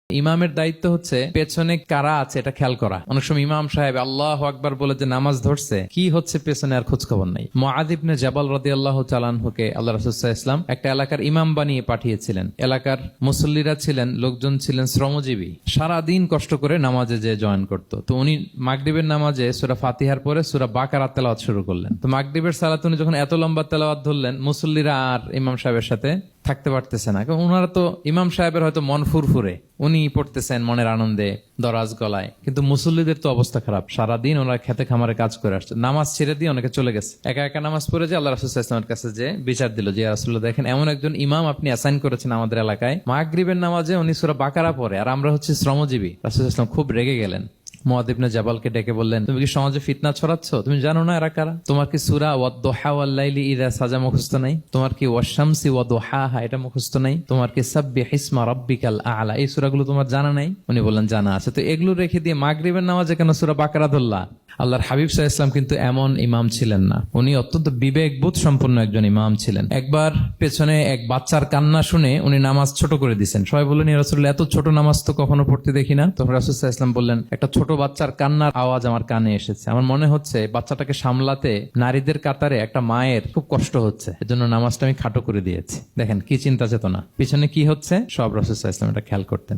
ইমামের দায়িত্ব হচ্ছে পেছনে কারা আছে এটা খেয়াল করা। অনেক সময় ইমাম সাহেব আল্লাহু আকবার বলে যে নামাজ ধরছে, কি হচ্ছে পেছনে আর খোঁজ খবর নাই। মুআয ইবনে জাবাল রাদিয়াল্লাহু তাআলা আনহুকে আল্লাহ রাসূল সাল্লাল্লাহু আলাইহি ওয়াসাল্লাম একটা এলাকার ইমাম বানিয়ে পাঠিয়েছিলেন। এলাকার মুসল্লিরা ছিলেন, লোকজন ছিলেন শ্রমজীবী, সারা দিন কষ্ট করে নামাজে যে জয়েন করত। তো উনি মাগরিবের নামাজে সূরা ফাতিহার পরে সূরা বাকারা তেলাওয়াত শুরু করলেন। তো মাগরিবের সালাতে উনি যখন এত লম্বা তেলাওয়াত ধরলেন, মুসল্লিরা আর ইমাম সাহেবের সাথে থাকতে পারতেছে না। ওনারা তো ইমাম সাহেবের হয়তো মন ফুরফুরে, উনি পড়তেছেন মনের আনন্দে দরাজ গলায়, কিন্তু মুসল্লিদের তো অবস্থা খারাপ। সারাদিন ওনারা খেতে খামারে কাজ করে আসছে, নামাজ ছেড়ে দিয়ে অনেকে চলে গেছে। একা একা নামাজ পড়ে যে আল্লাহ রাসূল সাল্লাল্লাহু আলাইহি ওয়াসাল্লামের কাছে যে বিচার দিল যে, ইয়া রাসূলুল্লাহ, দেখেন এমন একজন ইমাম আপনি অ্যাসাইন করেছেন আমাদের এলাকায়, মাগরিবের নামাজে উনি সূরা বাকারা পড়ে আর আমরা হচ্ছে শ্রমজীবী। রাসূল সাল্লাল্লাহু আলাইহি ওয়াসাল্লাম খুব রেগে গেলেন। মুআয ইবনে জাবালকে ডেকে বললেন, তুমি কি সমাজে ফিতনা ছড়াচ্ছ? তুমি জানো না এরা কারা? তোমার কি সূরা ওয়াদ-দুহা ওয়াল-লাইলি ইযা সাজা মুখস্থ নাই? তোমার কি ওয়াশ-শামসি ওয়া-দুহাহা এটা মুখস্থ নাই? তোমার কি সাব্বিহিসমা রাব্বিকাল আ'লা এই সূরাগুলো তোমার জানা নাই? উনি বললেন জানা আছে। তো এগুলো রেখে দিয়ে মাগরিবের নামাজে কেন সূরা বাকারা ধরলা? আল্লাহর হাবিব সাল্লাল্লাহু আলাইহি ওয়াসাল্লাম কিন্তু এমন ইমাম ছিলেন না, উনি অত্যন্ত বিবেকবোধ সম্পন্ন একজন ইমাম ছিলেন। একবার পেছনে এক বাচ্চার কান্না শুনে উনি নামাজ ছোট করে দিয়েছেন। সবাই বললেন, ইয়া রাসূলুল্লাহ, এত ছোট নামাজ তো কখনো পড়তে দেখি না। তখন রাসূল সাল্লাল্লাহু আলাইহি ওয়াসাল্লাম বললেন, একটা ছোট বাচ্চার কান্নার আওয়াজ আমার কানে এসেছে, আমার মনে হচ্ছে বাচ্চাটাকে সামলাতে নারীদের কাতারে একটা মায়ের খুব কষ্ট হচ্ছে, এজন্য নামাজটা আমি খাটো করে দিয়েছি। দেখেন কি চিন্তা চেতনা, পিছনে কি হচ্ছে সব রাসূল সাল্লাল্লাহু আলাইহি ওয়াসাল্লাম এটা খেয়াল করতেন।